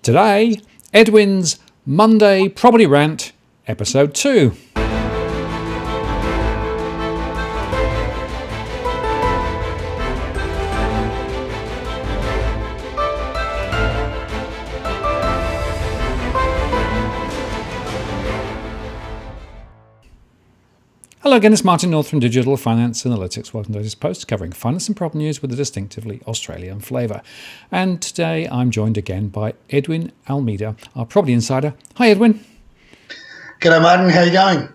Today, Edwin's Monday Property Rant, Episode 2. Hello again, it's Martin North from Digital Finance Analytics. Welcome to this post covering finance and property news with a distinctively Australian flavour. And today I'm joined again by Edwin Almeida, our property insider. Hi, Edwin. G'day, Martin. How you going?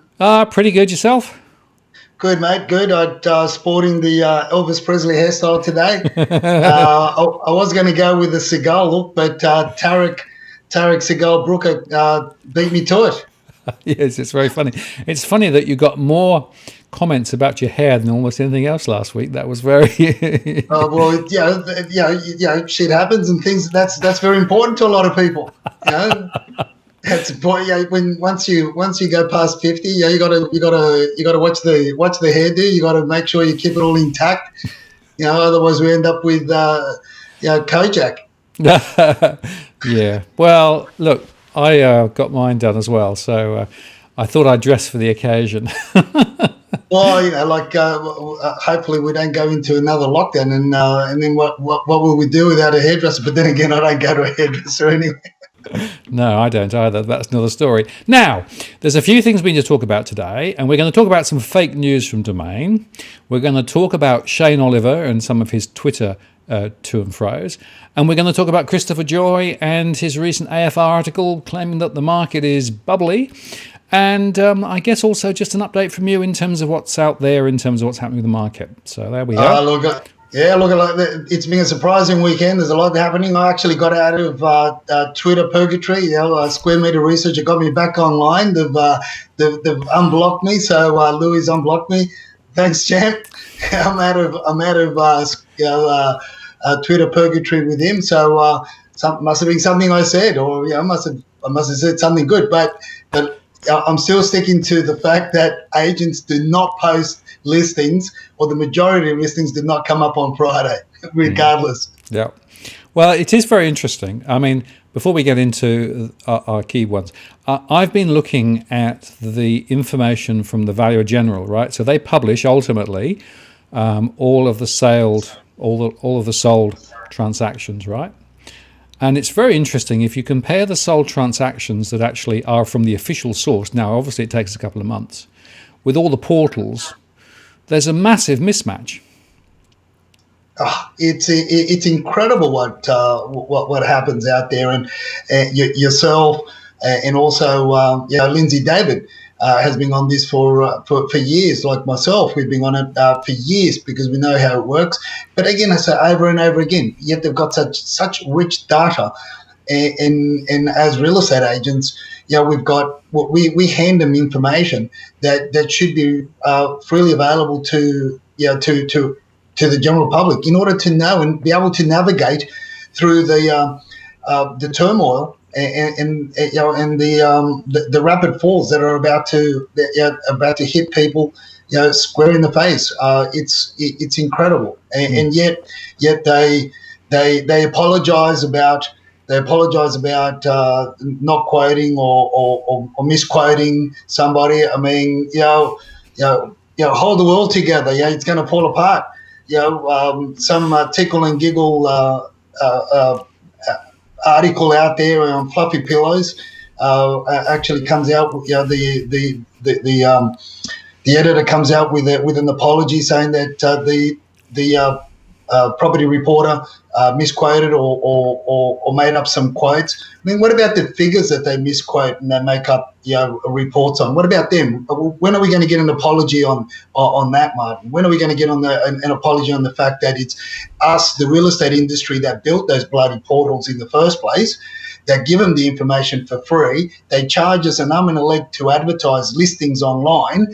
Pretty good. Yourself? Good, mate. Good. I'm sporting the Elvis Presley hairstyle today. I was going to go with the Seagal look, but Tarek Seagal Brooker beat me to it. Yes, it's very funny. It's funny that you got more comments about your hair than almost anything else last week. That was very. Well, yeah, shit happens and things. That's very important to a lot of people. You know, that's when once you go past 50, yeah, you gotta watch the hairdo. You got to make sure you keep it all intact. You know, otherwise we end up with Kojak. Yeah. Well, look. I got mine done as well, so I thought I'd dress for the occasion. Well, you know, hopefully we don't go into another lockdown, and then what will we do without a hairdresser? But then again, I don't go to a hairdresser anyway. No, I don't either. That's another story. Now, there's a few things we need to talk about today, and we're going to talk about some fake news from Domain. We're going to talk about Shane Oliver and some of his Twitter to and fro's. And we're going to talk about Christopher Joy and his recent AFR article claiming that the market is bubbly. And I guess also just an update from you in terms of what's out there, in terms of what's happening with the market. So there we go. It's been a surprising weekend. There's a lot happening. I actually got out of Twitter purgatory. You know, Square Meter Research got me back online. They've unblocked me. So Louis unblocked me. Thanks, champ. I'm out of Twitter purgatory with him. So must have been something I said, or I must have said something good. But I'm still sticking to the fact that agents do not post listings, or the majority of listings did not come up on Friday, regardless. Yeah. Well, it is very interesting. I mean, before we get into our key ones, I've been looking at the information from the Valuer General, right? So they publish ultimately all of the sold transactions, right? And it's very interesting if you compare the sold transactions that actually are from the official source. Now, obviously, it takes a couple of months. With all the portals, there's a massive mismatch. It's incredible what happens out there, and yourself and also Lindsay David has been on this for years. Like myself, we've been on it for years because we know how it works. But again, I say over and over again, yet they've got such rich data, and as real estate agents, we've got we hand them information that should be freely available to the general public in order to know and be able to navigate through the turmoil and the rapid falls that are about to hit people, square in the face. It's incredible, and yet they apologise about not quoting or misquoting somebody. I mean, hold the world together. It's going to fall apart. Some tickle and giggle article out there on fluffy pillows actually comes out. The editor comes out with an apology saying that the property reporter misquoted or made up some quotes. I mean, what about the figures that they misquote and they make up reports on? What about them? When are we going to get an apology on that, Martin? When are we going to get on an apology on the fact that it's us, the real estate industry, that built those bloody portals in the first place, that give them the information for free, they charge us an arm and a leg to advertise listings online,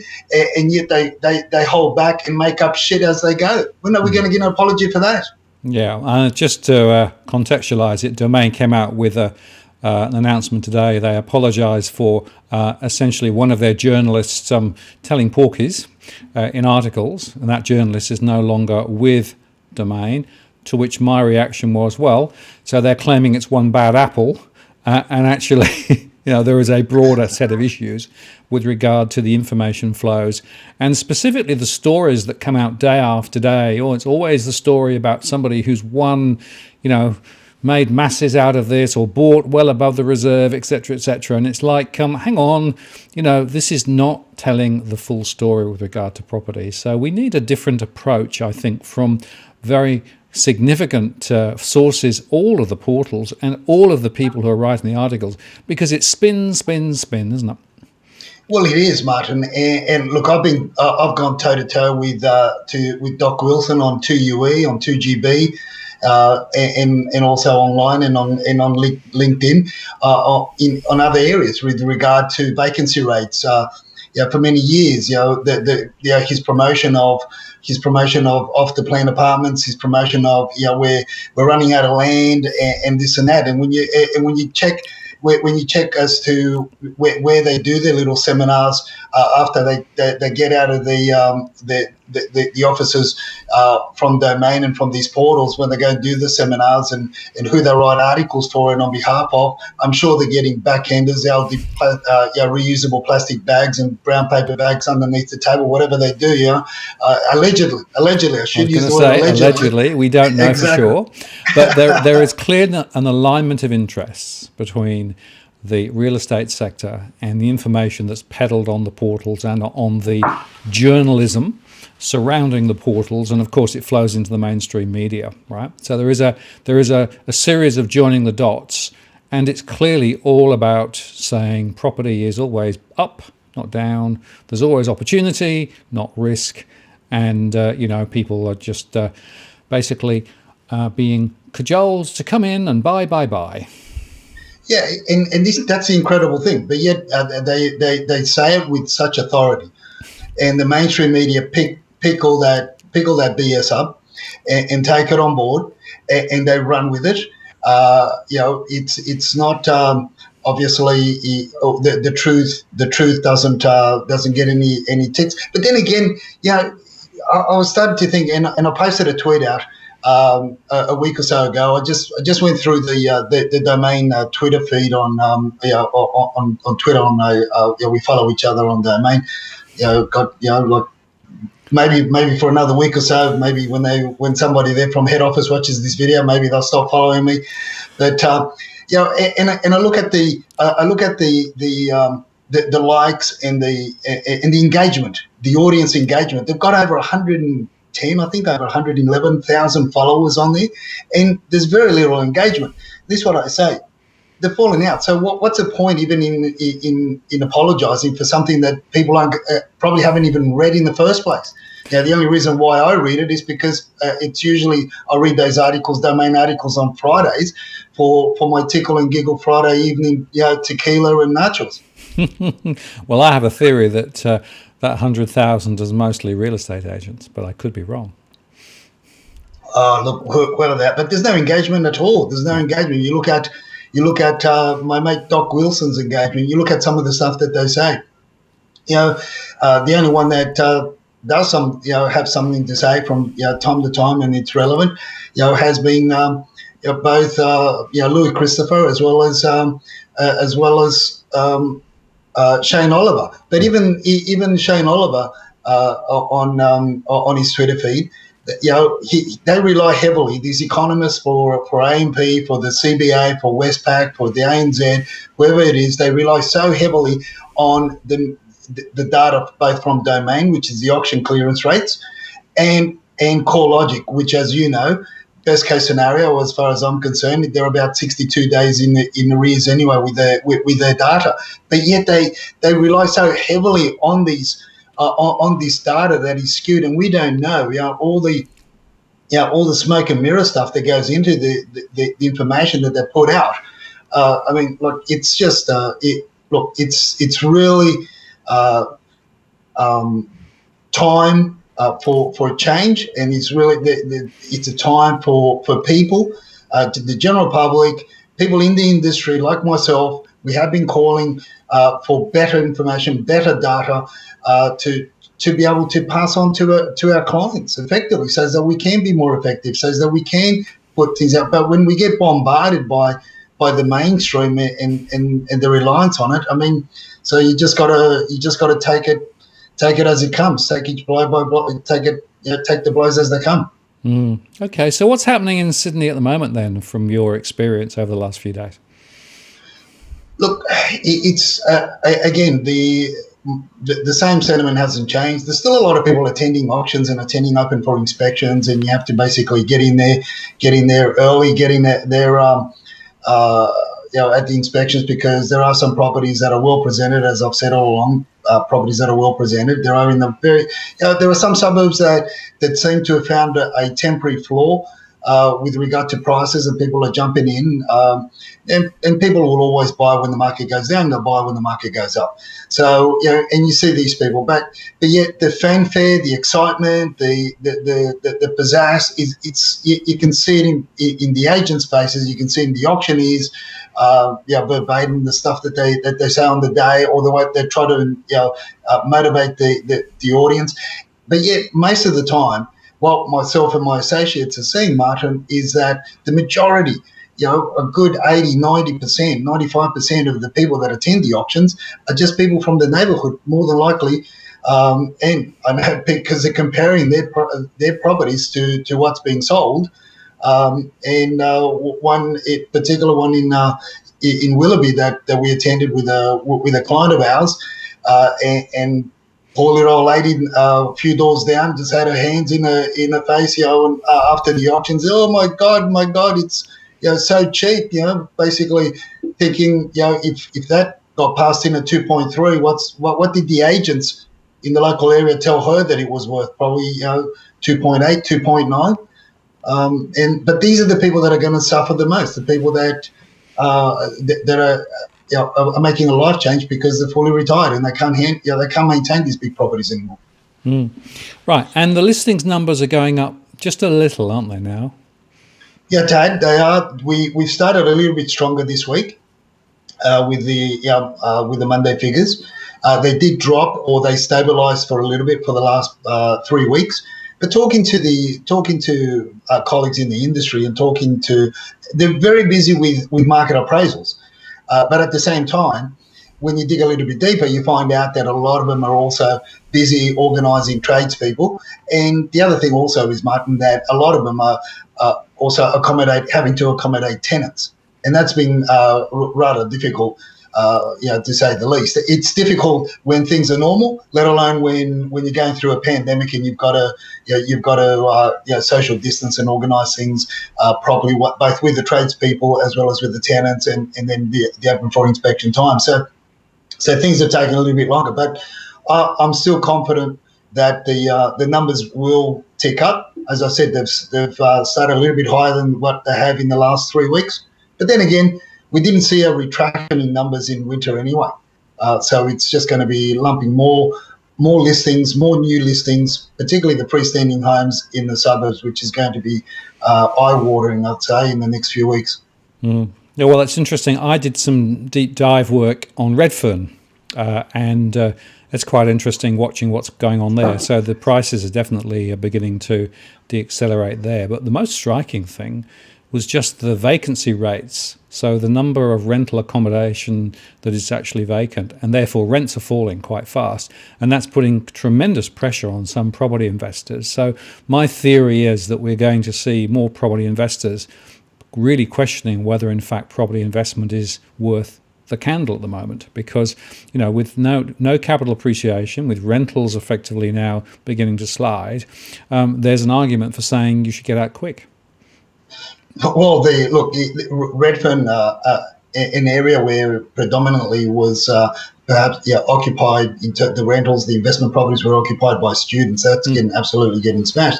and yet they hold back and make up shit as they go? When are we going to get an apology for that? Yeah, just to contextualise it, Domain came out with an announcement today. They apologised for essentially one of their journalists telling porkies in articles, and that journalist is no longer with Domain. To which my reaction was, well, so they're claiming it's one bad apple, and actually, there is a broader set of issues with regard to the information flows, and specifically the stories that come out day after day. It's always the story about somebody who's won, made masses out of this or bought well above the reserve, etc., etc. And it's like, hang on, this is not telling the full story with regard to property. So we need a different approach, I think, from very significant sources, all of the portals and all of the people who are writing the articles, because it's spin, isn't it? Well, it is, Martin. And look, I've gone toe to toe with Doc Wilson on 2UE, on 2GB, and also online and on LinkedIn, on other areas with regard to vacancy rates. For many years, his promotion of off the plan apartments, his promotion of we're running out of land and this and that. And when you check as to where they do their little seminars after they get out of the offices from Domain and from these portals, when they go and do the seminars and who they write articles for and on behalf of, I'm sure they're getting backenders, reusable plastic bags and brown paper bags underneath the table, whatever they do. Allegedly, I should use the word allegedly. We don't know exactly. For sure, but there is clear an alignment of interests between the real estate sector and the information that's peddled on the portals and on the journalism surrounding the portals, and of course it flows into the mainstream media, right? So there is a series of joining the dots, and it's clearly all about saying property is always up, not down. There's always opportunity, not risk, and people are just basically being cajoled to come in and buy. Yeah, and that's the incredible thing. But yet they say it with such authority, and the mainstream media pick all that BS up and take it on board, and they run with it. It's not obviously the truth. The truth doesn't get any ticks. But then again, I was starting to think, and I posted a tweet out a week or so ago. I just went through the Domain Twitter feed on Twitter. We follow each other on Domain. Maybe for another week or so. Maybe when somebody there from head office watches this video, maybe they'll stop following me. But and I look at the likes and the engagement, the audience engagement. They've got over 110, I think, over 111,000 followers on there, and there's very little engagement. This is what I say. They're falling out. So what's the point even in apologising for something that people probably haven't even read in the first place? The only reason why I read it is because it's usually I read those articles, Domain articles, on Fridays for my tickle and giggle Friday evening, tequila and nachos. Well, I have a theory that that 100,000 is mostly real estate agents, but I could be wrong. Look, well, that, but there's no engagement at all. There's no engagement. You look at my mate Doc Wilson's engagement. You look at some of the stuff that they say. The only one that does have something to say from time to time, and it's relevant, has been both Louis Christopher as well as Shane Oliver. But even Shane Oliver on his Twitter feed, they rely heavily, these economists for AMP, for the CBA, for Westpac, for the ANZ, whoever it is, they rely so heavily on the data both from Domain, which is the auction clearance rates, and CoreLogic, which, as you know, best case scenario, as far as I'm concerned, they're about 62 days in arrears anyway with their data. But yet they rely so heavily on these on this data that is skewed, and we don't know all the smoke and mirror stuff that goes into the information that they put out. I mean, look, it's just it's really time for change, and it's really it's a time for people, to the general public, people in the industry like myself. We have been calling for better information, better data, to be able to pass on to our clients effectively, so that we can be more effective, so that we can put things out. But when we get bombarded by by the mainstream and the reliance on it. I mean, so you just gotta take it as it comes. Take each blow by blow. Take the blows as they come. Okay, so what's happening in Sydney at the moment then, from your experience over the last few days? Look, it's again the same sentiment hasn't changed. There's still a lot of people attending auctions and attending open for inspections, and you have to basically get in there early, getting there at the inspections, because there are some properties that are well presented, as I've said all along. Properties that are well presented. There are there are some suburbs that seem to have found a temporary floor with regard to prices, and people are jumping in. And people will always buy when the market goes down. They'll buy when the market goes up. So and you see these people, but yet the fanfare, the excitement, the pizzazz is you can see it in the agents' faces. You can see it in the auctioneers. Verbatim the stuff that they say on the day, or the way they try to motivate the audience. But yet most of the time, what myself and my associates are seeing, Martin, is that the majority, a good 80, 90%, 95% of the people that attend the auctions are just people from the neighbourhood, more than likely. And I know because they're comparing their properties to what's being sold. One particular one in Willoughby that we attended with a client of ours, and poor little old lady a few doors down just had her hands in her face, after the auctions. Oh my God, it's so cheap, basically thinking, if that got passed in at 2.3, what did the agents in the local area tell her that it was worth? Probably 2.8, 2.9. But these are the people that are going to suffer the most, the people that are making a life change because they're fully retired and they can't maintain these big properties anymore. Right, and the listings numbers are going up just a little, aren't they now? Yeah, Tad, they are. We've started a little bit stronger this week with the Monday figures. They did drop, or they stabilised for a little bit for the last 3 weeks. But talking to colleagues in the industry and they're very busy with market appraisals. But at the same time, when you dig a little bit deeper, you find out that a lot of them are also busy organising tradespeople. And the other thing also is, Martin, that a lot of them are also having to accommodate tenants. And that's been rather difficult, to say the least. It's difficult when things are normal, let alone when you're going through a pandemic and you've got to social distance and organise things properly, both with the tradespeople as well as with the tenants, and then the open for inspection time. So things are taking a little bit longer, but I'm still confident that the numbers will tick up. As I said, they've started a little bit higher than what they have in the last 3 weeks. But then again, we didn't see a retraction in numbers in winter anyway. So it's just going to be lumping more listings, more new listings, particularly the freestanding homes in the suburbs, which is going to be eye-watering, I'd say, in the next few weeks. Yeah, well, that's interesting. I did some deep dive work on Redfern, and it's quite interesting watching what's going on there. So the prices are definitely beginning to deaccelerate there. But the most striking thing was just the vacancy rates. So the number of rental accommodation that is actually vacant, and therefore rents are falling quite fast. And that's putting tremendous pressure on some property investors. So my theory is that we're going to see more property investors really questioning whether in fact property investment is worth the candle at the moment, because with no capital appreciation, with rentals effectively now beginning to slide, there's an argument for saying you should get out quick. Well, Redfern, an area where predominantly was perhaps occupied into the rentals, the investment properties were occupied by students. That's absolutely getting smashed.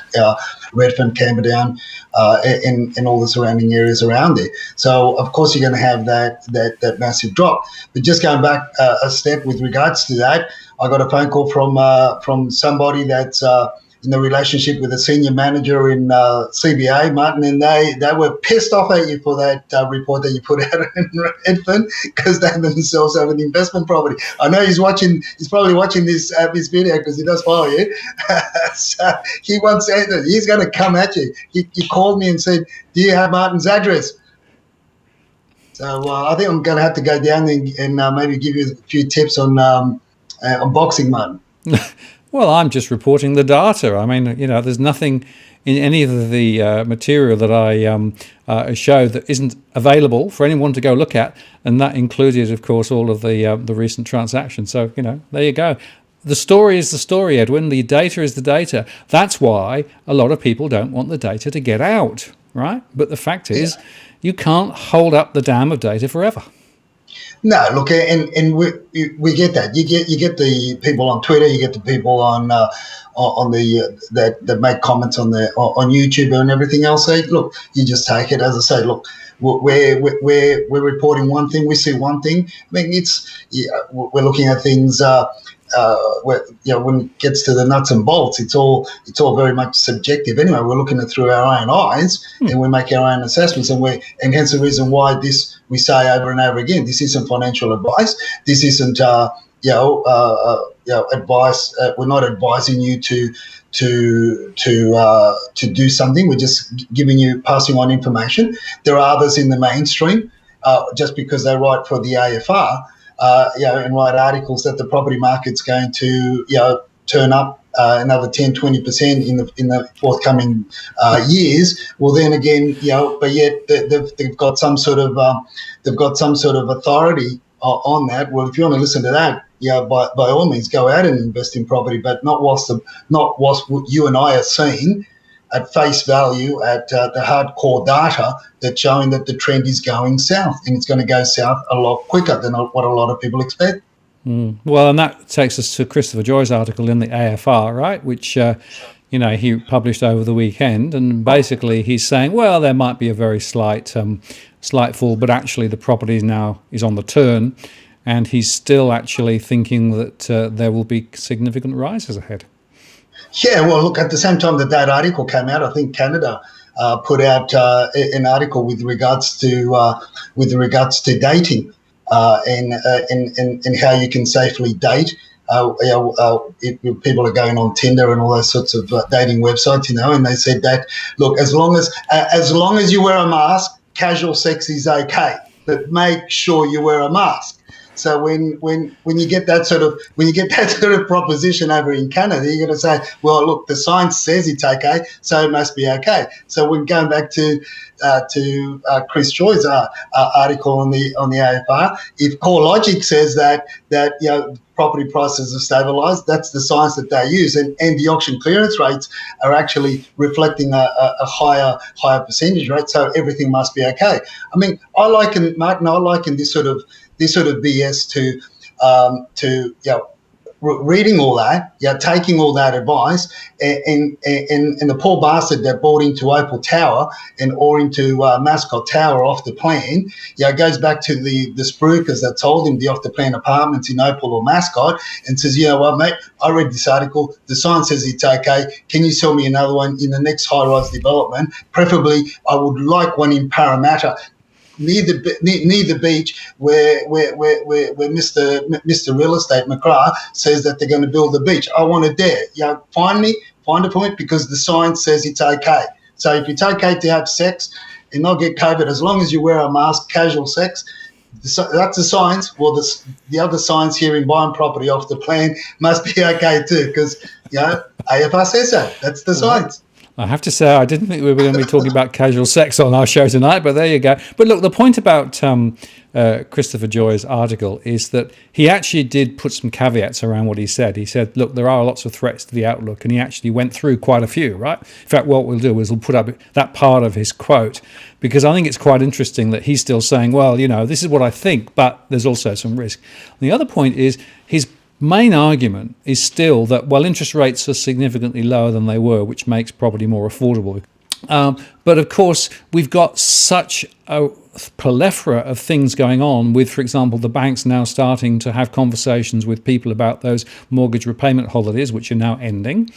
Redfern, Camperdown, and all the surrounding areas around there. So of course you're going to have that massive drop. But just going back a step with regards to that, I got a phone call from somebody that's in a relationship with a senior manager in CBA, Martin, and they were pissed off at you for that report that you put out in Redfern, because they themselves have an investment property. I know he's probably watching this video because he does follow you. So he wants answers. He's going to come at you. He called me and said, "Do you have Martin's address?" So I think I'm going to have to go down and maybe give you a few tips on boxing mode. Well, I'm just reporting the data. I mean, there's nothing in any of the material that I show that isn't available for anyone to go look at, and that included, of course, all of the recent transactions. So, there you go. The story is the story, Edwin. The data is the data. That's why a lot of people don't want the data to get out, right? But the fact is, you can't hold up the dam of data forever. No, look, and we get that. You get the people on Twitter, you get the people on that make comments on YouTube and everything else. So look, you just take it. As I say, look, we're reporting one thing, we see one thing. I mean, we're looking at things. When it gets to the nuts and bolts, it's all very much subjective. Anyway, we're looking at it through our own eyes, and we make our own assessments, and hence the reason why we say over and over again, this isn't financial advice. This isn't advice. We're not advising you to do something. We're just passing on information. There are others in the mainstream, just because they write for the AFR. And write articles that the property market's going to, turn up another 10-20% in the forthcoming years. Well, then again, but yet they've got some sort of authority on that. Well, if you want to listen to that, by all means, go out and invest in property, but not whilst you and I are seeing at face value at the hardcore data that's showing that the trend is going south, and it's going to go south a lot quicker than what a lot of people expect. Well, and that takes us to Christopher Joy's article in the AFR, right, which he published over the weekend, and basically he's saying, well, there might be a very slight fall, but actually the property now is on the turn, and he's still actually thinking that there will be significant rises ahead. Yeah, well, look, at the same time that article came out, I think Canada put out an article with regards to dating and how you can safely date. People are going on Tinder and all those sorts of dating websites, and they said that, look, as long as you wear a mask, casual sex is okay, but make sure you wear a mask. So when you get that sort of proposition over in Canada, you're going to say, well, look, the science says it's okay, so it must be okay. So we're going back to Chris Joy's article on the AFR. If Core Logic says that property prices have stabilised, that's the science that they use, and the auction clearance rates are actually reflecting a higher percentage rate. So everything must be okay. I mean, I liken this sort of BS to reading all that, taking all that advice, and the poor bastard that bought into Opal Tower or into Mascot Tower off the plan, goes back to the spruikers that told him the off the plan apartments in Opal or Mascot and says, you know what, mate, I read this article, the sign says it's okay, can you sell me another one in the next high-rise development? Preferably, I would like one in Parramatta, near the beach where Mr. Real Estate McGrath says that they're going to build the beach. I want it there. Find a point, because the science says it's okay. So if it's okay to have sex and not get COVID, as long as you wear a mask, casual sex, that's the science. Well, the other science here in buying property off the plan must be okay too, because AFR says so. That's the science. I have to say, I didn't think we were going to be talking about casual sex on our show tonight, but there you go. But look, the point about Christopher Joy's article is that he actually did put some caveats around what he said. He said, look, there are lots of threats to the outlook, and he actually went through quite a few, right? In fact, what we'll do is we'll put up that part of his quote, because I think it's quite interesting that he's still saying, well, this is what I think, but there's also some risk. And the other point is his main argument is still that, well, interest rates are significantly lower than they were, which makes property more affordable. But of course, we've got such a plethora of things going on with, for example, the banks now starting to have conversations with people about those mortgage repayment holidays, which are now ending.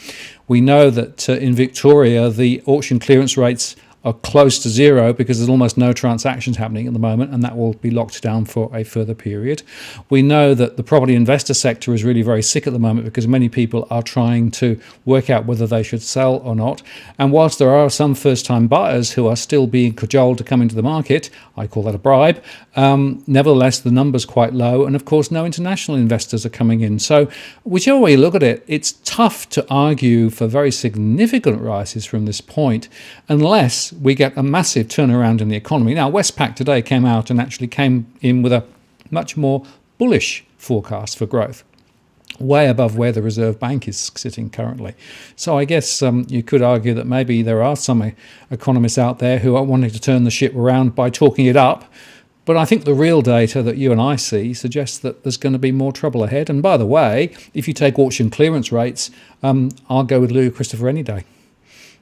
We know that in Victoria, the auction clearance rates are close to zero because there's almost no transactions happening at the moment, and that will be locked down for a further period. We know that the property investor sector is really very sick at the moment because many people are trying to work out whether they should sell or not. And whilst there are some first-time buyers who are still being cajoled to come into the market, I call that a bribe, nevertheless, the number's quite low. And of course, no international investors are coming in. So whichever way you look at it, it's tough to argue for very significant rises from this point unless we get a massive turnaround in the economy. Now, Westpac today came out and actually came in with a much more bullish forecast for growth, way above where the Reserve Bank is sitting currently. So I guess you could argue that maybe there are some economists out there who are wanting to turn the ship around by talking it up. But I think the real data that you and I see suggests that there's going to be more trouble ahead. And by the way, if you take auction clearance rates, I'll go with Louis Christopher any day.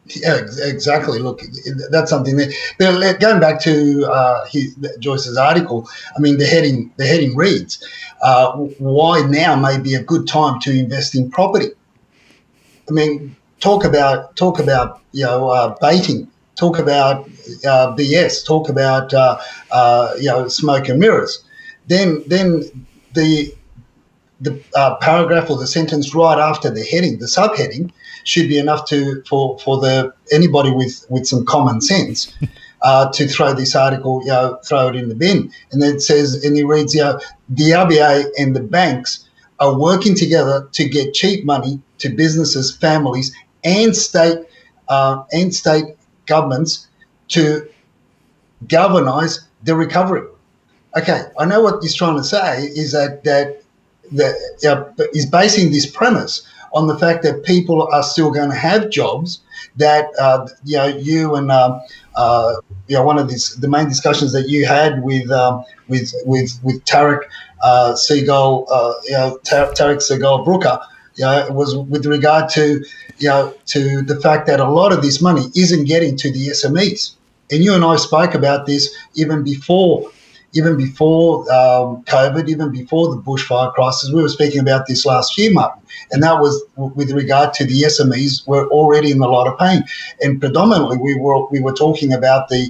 Yeah, exactly. Look, that's something that going back to Joyce's article. I mean, the heading reads, "Why now may be a good time to invest in property." I mean, talk about baiting. Talk about BS. Talk about smoke and mirrors. Then the paragraph or the sentence right after the heading, the subheading, should be enough for anybody with some common sense to throw this article, throw it in the bin. And then it says, and he reads, the RBA and the banks are working together to get cheap money to businesses, families, and state governments to galvanise the recovery. Okay, I know what he's trying to say is that is basing this premise on the fact that people are still going to have jobs. That you and one of the main discussions that you had with Tarek Segal Brooker, was with regard to the fact that a lot of this money isn't getting to the SMEs. And you and I spoke about this even before COVID, even before the bushfire crisis. We were speaking about this last year, Martin, and that was with regard to the SMEs were already in a lot of pain. And predominantly we were talking about the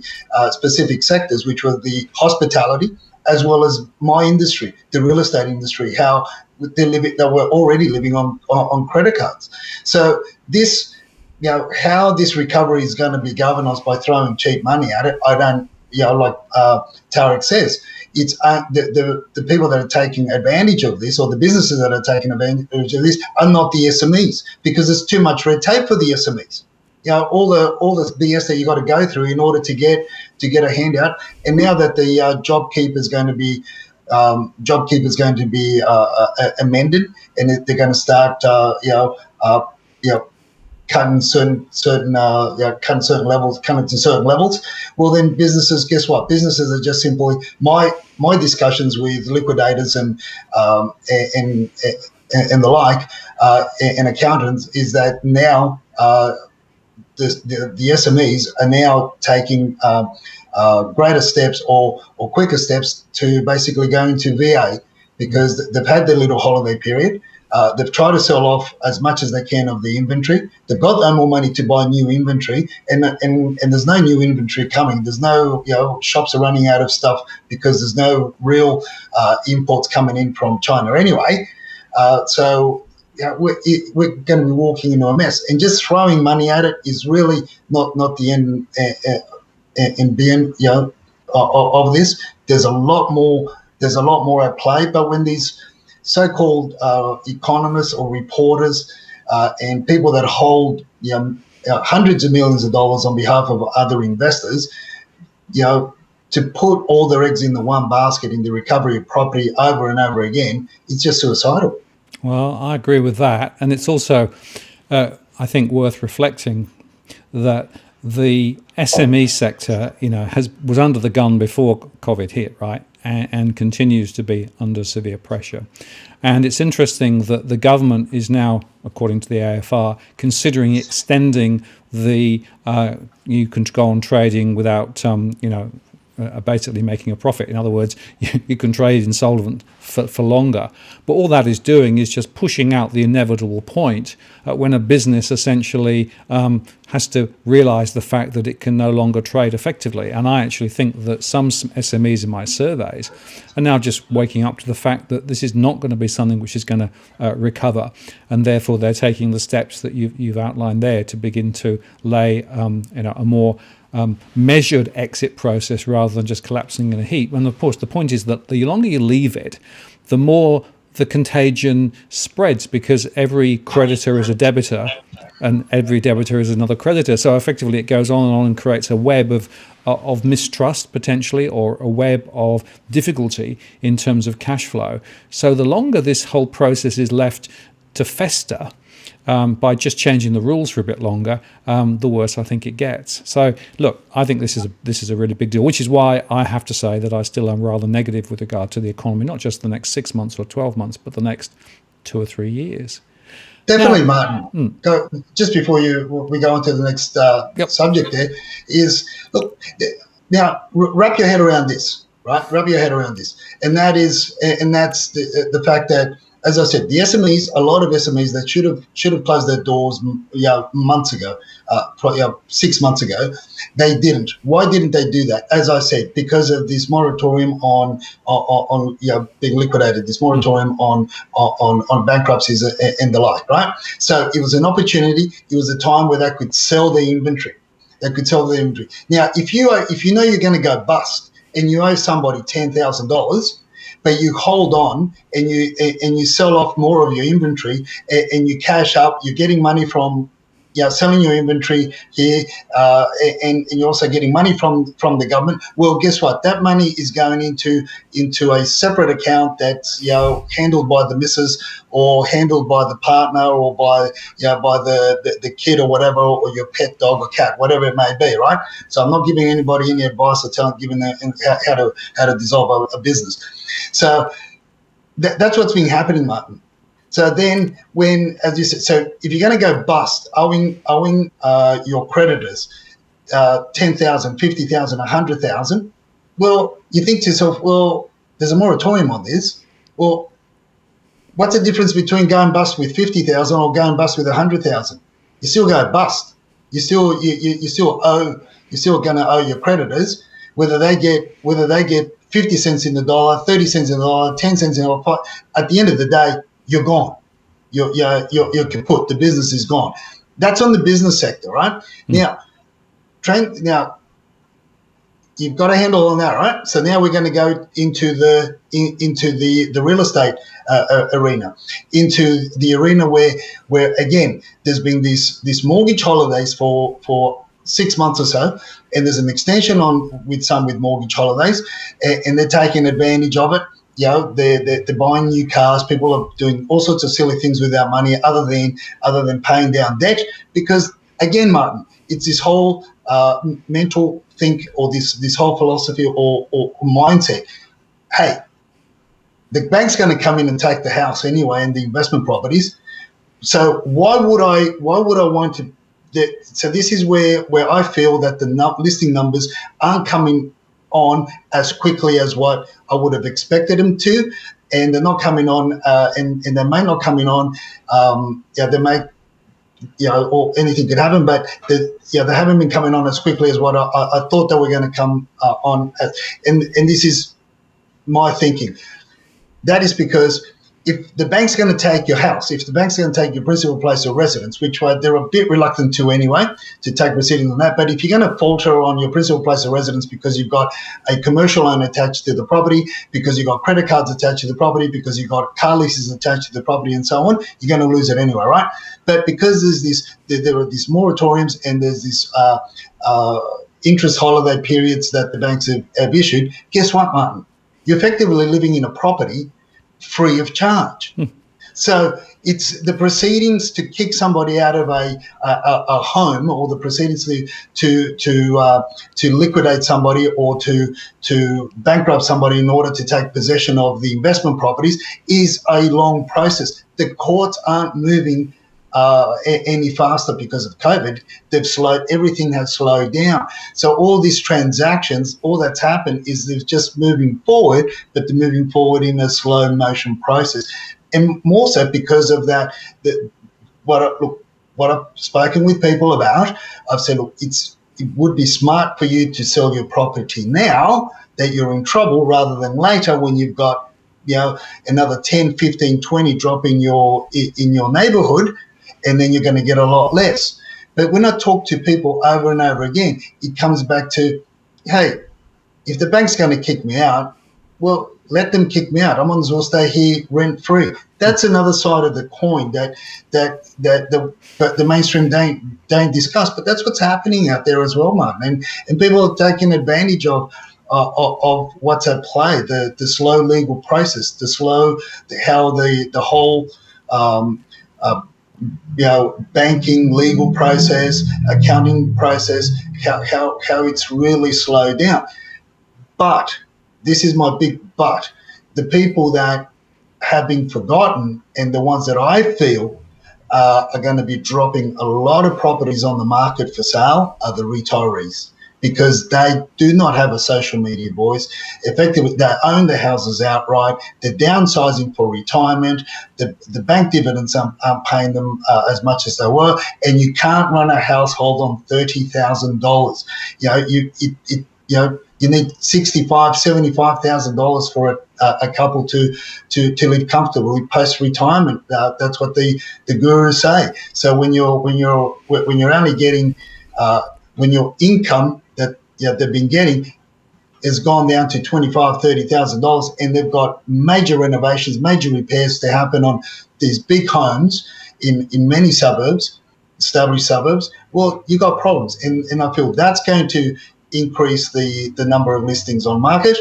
specific sectors, which were the hospitality, as well as my industry, the real estate industry, how they were already living on credit cards. So this, how this recovery is going to be galvanized by throwing cheap money at it, I don't, like Tarek says, it's the people that are taking advantage of this, or the businesses that are taking advantage of this, are not the SMEs, because there's too much red tape for the SMEs. All the BS that you got to go through in order to get a handout. And now that the JobKeeper is going to be amended, and they're going to start cutting certain levels, coming to certain levels. Well, then businesses, guess what? Businesses are just simply my discussions with liquidators and the like, and accountants, is that now the SMEs are now taking greater steps or quicker steps to basically go into VA, because they've had their little holiday period. They've tried to sell off as much as they can of the inventory. They've got no more money to buy new inventory, and there's no new inventory coming. There's no, shops are running out of stuff because there's no real imports coming in from China anyway. So we're going to be walking into a mess, and just throwing money at it is really not the end and being of this. There's a lot more at play. But when these so-called economists or reporters and people that hold hundreds of millions of dollars on behalf of other investors, to put all their eggs in the one basket in the recovery of property over and over again, it's just suicidal. Well, I agree with that. And it's also, I think, worth reflecting that the SME sector, was under the gun before COVID hit, right? And continues to be under severe pressure. And it's interesting that the government is now, according to the AFR, considering extending the you can go on trading without basically making a profit. In other words, you can trade insolvent for longer. But all that is doing is just pushing out the inevitable point when a business essentially has to realise the fact that it can no longer trade effectively. And I actually think that some SMEs in my surveys are now just waking up to the fact that this is not going to be something which is going to recover, and therefore they're taking the steps that you've outlined there to begin to lay a more measured exit process rather than just collapsing in a heap. And of course, the point is that the longer you leave it, the more the contagion spreads, because every creditor is a debitor and every debitor is another creditor. So effectively it goes on and on and creates a web of mistrust potentially, or a web of difficulty in terms of cash flow. So the longer this whole process is left to fester, by just changing the rules for a bit longer, the worse I think it gets. So look, I think this is a really big deal, which is why I have to say that I still am rather negative with regard to the economy, not just the next 6 months or 12 months, but the next 2 or 3 years. Definitely, now, Martin. Just before we go on to the next subject, there is, look, now wrap your head around this, right? Wrap your head around this, and that's the fact that, as I said, the SMEs, a lot of SMEs that should have closed their doors, months ago, 6 months ago, they didn't. Why didn't they do that? As I said, because of this moratorium on being liquidated, this moratorium on bankruptcies and the like, right? So it was an opportunity. It was a time where they could sell their inventory. Now, if you know you're going to go bust and you owe somebody $10,000. But you hold on and you sell off more of your inventory and you cash up. You're getting money from selling your inventory here, and you're also getting money from the government. Well, guess what? That money is going into a separate account that's handled by the missus, or handled by the partner, or by the kid or whatever, or your pet dog or cat, whatever it may be, right? So I'm not giving anybody any advice or giving them how to dissolve a business. So that's what's been happening, Martin. So then when, as you said, so if you're going to go bust, owing your creditors $10,000, $50,000, $100,000, well, you think to yourself, well, there's a moratorium on this. Well, what's the difference between going bust with $50,000 or going bust with $100,000? You still go bust. You still owe. You're still going to owe your creditors, whether they get 50 cents in the dollar, 30 cents in the dollar, 10 cents in the dollar. At the end of the day, you're gone. You're kaput. The business is gone. That's on the business sector, right? Now, you've got a handle on that, right? So now we're going to go into the real estate arena, into the arena where again there's been these mortgage holidays for 6 months or so, and there's an extension with mortgage holidays, and they're taking advantage of it. They're buying new cars. People are doing all sorts of silly things with our money, other than paying down debt. Because again, Martin, it's this whole mental think, or this whole philosophy or mindset. Hey, the bank's going to come in and take the house anyway, and the investment properties. So why would I want to? So this is where I feel that the listing numbers aren't coming on as quickly as what I would have expected them to, and they're not coming on, and they may not coming on. They may, or anything could happen, but they haven't been coming on as quickly as what I thought they were going to come on. And this is my thinking. That is because if the bank's going to take your house, if the bank's going to take your principal place of residence, which they're a bit reluctant to anyway, to take proceedings on that, but if you're going to falter on your principal place of residence because you've got a commercial loan attached to the property, because you've got credit cards attached to the property, because you've got car leases attached to the property and so on, you're going to lose it anyway, right? But because there are these moratoriums and there's this interest holiday periods that the banks have issued, guess what, Martin? You're effectively living in a property free of charge. So it's the proceedings to kick somebody out of a home, or the proceedings to liquidate somebody, or to bankrupt somebody in order to take possession of the investment properties, is a long process. The courts aren't moving any faster because of COVID. Everything has slowed down. So all these transactions, all that's happened is they're just moving forward, but they're moving forward in a slow motion process. And more so because of that, what I've spoken with people about, I've said, look, it would be smart for you to sell your property now that you're in trouble rather than later when you've got, another 10, 15, 20 drop in your neighborhood, and then you're going to get a lot less. But when I talk to people over and over again, it comes back to, hey, if the bank's going to kick me out, well, let them kick me out. I might as well stay here rent free. That's another side of the coin that the mainstream don't discuss. But that's what's happening out there as well, Martin. And people are taking advantage of what's at play, the slow legal process, how the whole banking legal process, accounting process, how it's really slowed down. But this is my big but. The people that have been forgotten and the ones that I feel are going to be dropping a lot of properties on the market for sale are the retirees, because they do not have a social media voice. Effectively, they own the houses outright. They're downsizing for retirement. The bank dividends aren't paying them as much as they were, and you can't run a household on $30,000. You need $65,000, $75,000 for a couple to live comfortably post retirement. That's what the gurus say. So when you're only getting when your income that they've been getting has gone down to $25,000, $30,000, and they've got major renovations, major repairs to happen on these big homes in many suburbs, established suburbs, well, you got problems. And I feel that's going to increase the number of listings on market,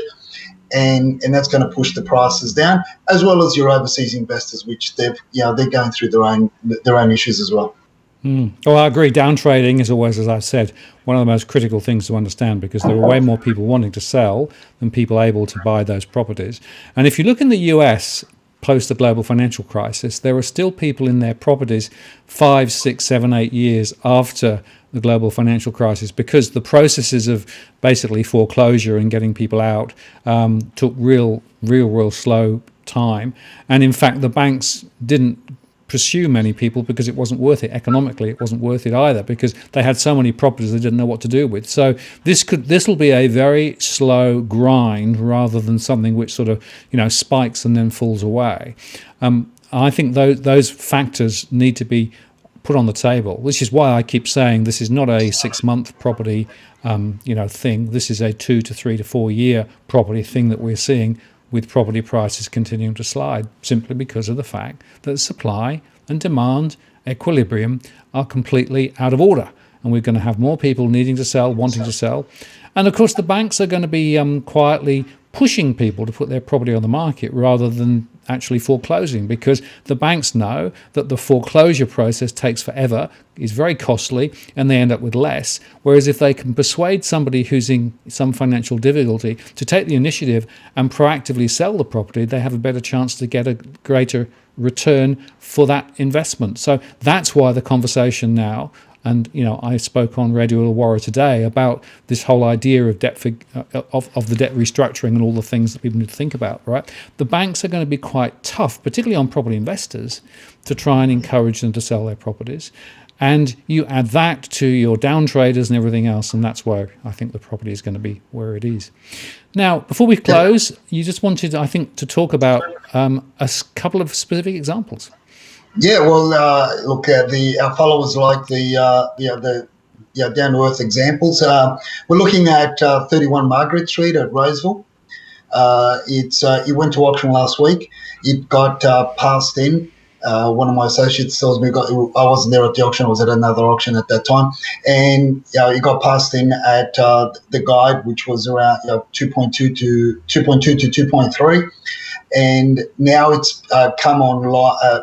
and that's going to push the prices down, as well as your overseas investors, which they're going through their own issues as well. Oh, I agree. Down trading is always, as I've said, one of the most critical things to understand, because there are way more people wanting to sell than people able to buy those properties. And if you look in the US post the global financial crisis, there are still people in their properties 5, 6, 7, 8 years after the global financial crisis, because the processes of basically foreclosure and getting people out took real slow time. And in fact, the banks didn't pursue many people because it wasn't worth it. Economically, it wasn't worth it either, because they had so many properties they didn't know what to do with. So this will be a very slow grind rather than something which sort of spikes and then falls away. I think those factors need to be put on the table, which is why I keep saying this is not a 6-month property thing. This is a 2 to 3 to 4 year property thing that we're seeing, with property prices continuing to slide, simply because of the fact that supply and demand equilibrium are completely out of order. And we're going to have more people needing to sell, wanting to sell. And of course, the banks are going to be quietly pushing people to put their property on the market rather than actually foreclosing, because the banks know that the foreclosure process takes forever, is very costly, and they end up with less. Whereas if they can persuade somebody who's in some financial difficulty to take the initiative and proactively sell the property, they have a better chance to get a greater return for that investment. So that's why the conversation now, and I spoke on Radio Illawarra today about this whole idea of of the debt restructuring and all the things that people need to think about, right? The banks are going to be quite tough, particularly on property investors, to try and encourage them to sell their properties. And you add that to your down traders and everything else, and that's why I think the property is going to be where it is. Now, before we close, you just wanted, I think, to talk about a couple of specific examples. Yeah, well, look, our followers like the down to earth examples. We're looking at 31 Margaret Street at Roseville. It went to auction last week. It got passed in. One of my associates tells me I wasn't there at the auction. I was at another auction at that time, and it got passed in at the guide, which was around 2.2 to 2.3, and now it's come on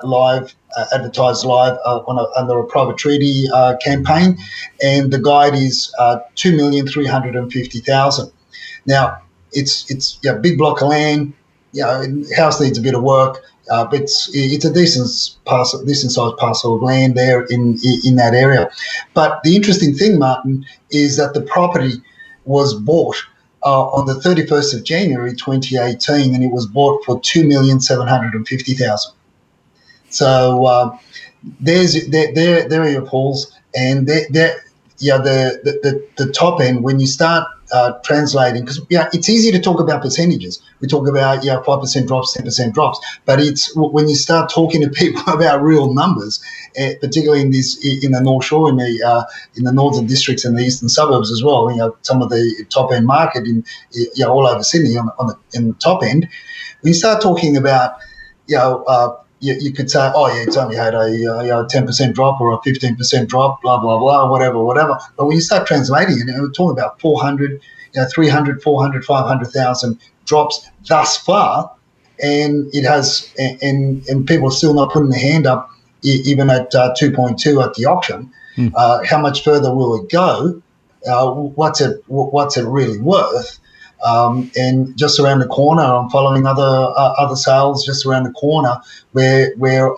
live. Advertised live under a private treaty campaign, and the guide is $2,350,000. Now it's a big block of land, house needs a bit of work, but it's a decent sized parcel of land there in that area. But the interesting thing, Martin, is that the property was bought on the 31st of January 2018, and it was bought for $2,750,000. So there are your pools, and the top end when you start translating, because it's easy to talk about percentages. We talk about 5% drops, 10% drops, but it's when you start talking to people about real numbers, particularly in the North Shore, in the northern districts and the eastern suburbs as well. Some of the top end market in all over Sydney in the top end. When you start talking about you could say, it's only had a 10% drop or a 15% drop, blah, blah, blah, whatever. But when you start translating it, we're talking about 400, 300, 400, 500,000 drops thus far, and it has, and people are still not putting their hand up, even at 2.2 at the auction. How much further will it go? What's it really worth? And just around the corner, I'm following other sales just around the corner where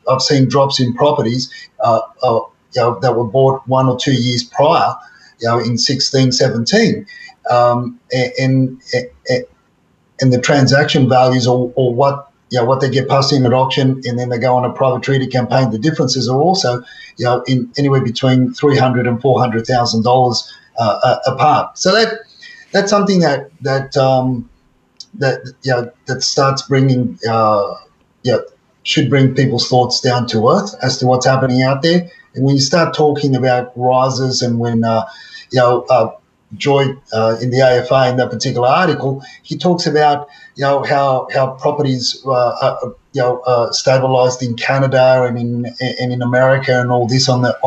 I've seen drops in properties that were bought 1 or 2 years prior, in 16, 17, and the transaction values or what they get passed in at auction, and then they go on a private treaty campaign. The differences are also in anywhere between $300,000 and $400,000 apart. So that's something that starts bringing should bring people's thoughts down to earth as to what's happening out there. And when you start talking about rises, and when Joy in the AFA in that particular article, he talks about how properties are stabilised in Canada and in America and all this on at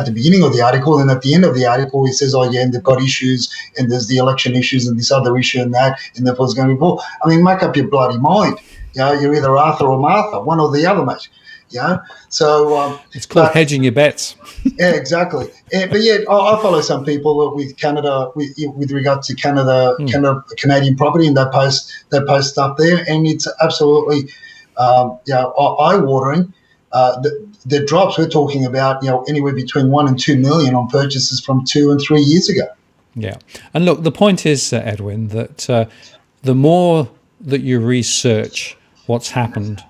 the beginning of the article, and at the end of the article he says, and they've got issues, and there's the election issues and this other issue and that, and therefore it's going to be more. I mean, make up your bloody mind. You're either Arthur or Martha, one or the other, mate. So it's called hedging your bets. Yeah, exactly. But I follow some people with Canada, with regard to Canadian property, and they post stuff there, and it's absolutely eye-watering. The drops we're talking about, anywhere between 1 and 2 million on purchases from 2 and 3 years ago. Yeah, and look, the point is, Edwin, that the more that you research what's happened,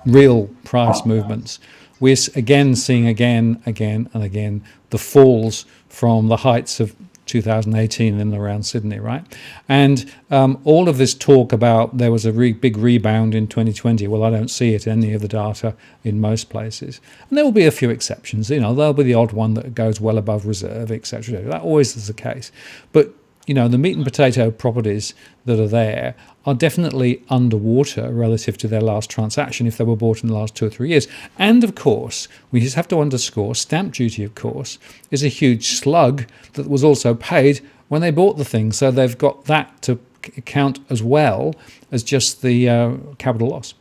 real price movements, we're again seeing again and again the falls from the heights of 2018 in and around Sydney, right? And all of this talk about there was a big rebound in 2020, well, I don't see it in any of the data in most places. And there will be a few exceptions. There'll be the odd one that goes well above reserve, etc. That always is the case. But the meat and potato properties that are there are definitely underwater relative to their last transaction if they were bought in the last 2 or 3 years. And of course, we just have to underscore, stamp duty, of course, is a huge slug that was also paid when they bought the thing. So they've got that to count as well as just the capital loss.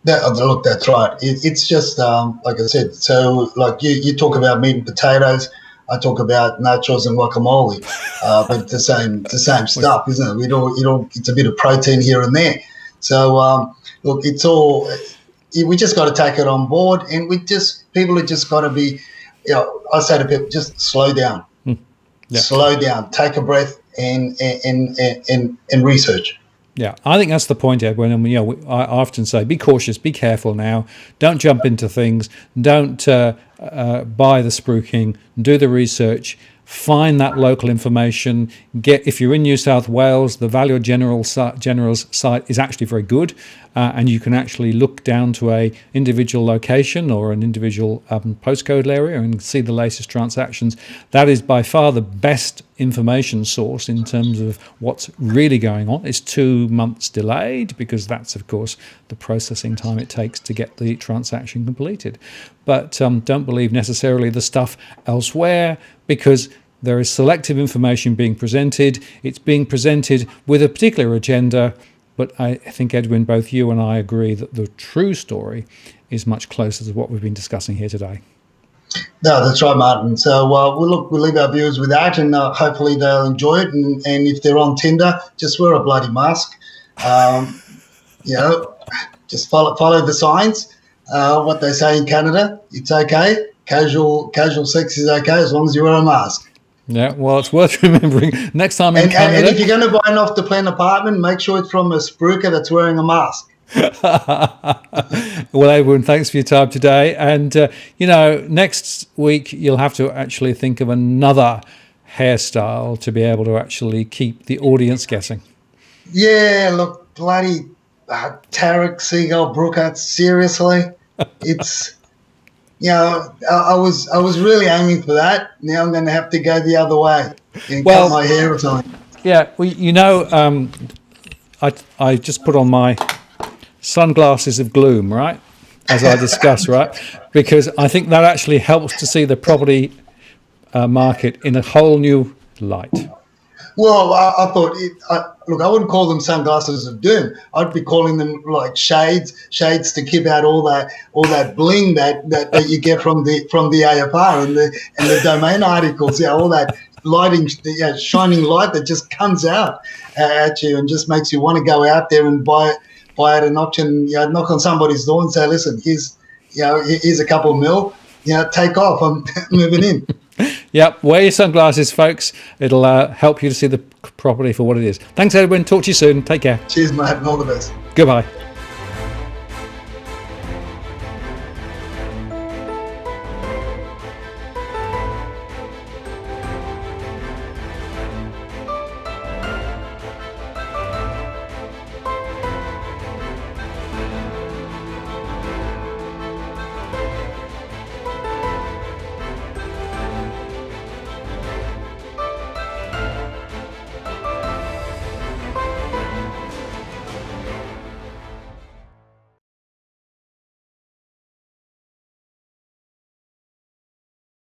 Look, that's right. It's just, like I said, so like you talk about meat and potatoes, I talk about nachos and guacamole, but the same stuff, isn't it? It's a bit of protein here and there. So look, it's all. We just got to take it on board, and people have just got to be. I say to people, just slow down, slow down, take a breath, and research. Yeah, I think that's the point, Edwin. And I often say, be cautious, be careful now. Don't jump into things. Don't buy the spruiking. Do the research. Find that local information. If you're in New South Wales, the Valuer General's site is actually very good, and you can actually look down to a individual location or an individual postcode area and see the latest transactions. That is by far the best information source in terms of what's really going on. It's 2 months delayed because that's, of course, the processing time it takes to get the transaction completed. But don't believe necessarily the stuff elsewhere, because there is selective information being presented. It's being presented with a particular agenda, but I think, Edwin, both you and I agree that the true story is much closer to what we've been discussing here today. No, that's right, Martin. So we'll leave our viewers with that, and hopefully they'll enjoy it. And if they're on Tinder, just wear a bloody mask. You know, just follow the signs. What they say in Canada, it's okay. Casual sex is okay as long as you wear a mask. Yeah, well, it's worth remembering. Next time in Canada... And if you're going to buy an off-the-plan apartment, make sure it's from a spruiker that's wearing a mask. Well, Edwin, thanks for your time today. And, next week you'll have to actually think of another hairstyle to be able to actually keep the audience guessing. Yeah, look, bloody Tarek Seagull Brookhart, seriously. It's... I was really aiming for that. Now I'm going to have to go the other way and cut my hair or something. Yeah, well, I just put on my sunglasses of gloom, right, as I discussed, right, because I think that actually helps to see the property market in a whole new light. Well, I thought, look, I wouldn't call them sunglasses of doom. I'd be calling them like shades to keep out all that bling that you get from the AFR and the domain articles. Yeah, all that lighting, shining light that just comes out at you and just makes you want to go out there and buy at an auction. Knock on somebody's door and say, listen, here's a couple mil. Take off. I'm moving in. Yep, wear your sunglasses, folks. It'll help you to see the property for what it is. Thanks, Edwin. Talk to you soon. Take care. Cheers, mate. And all the best. Goodbye.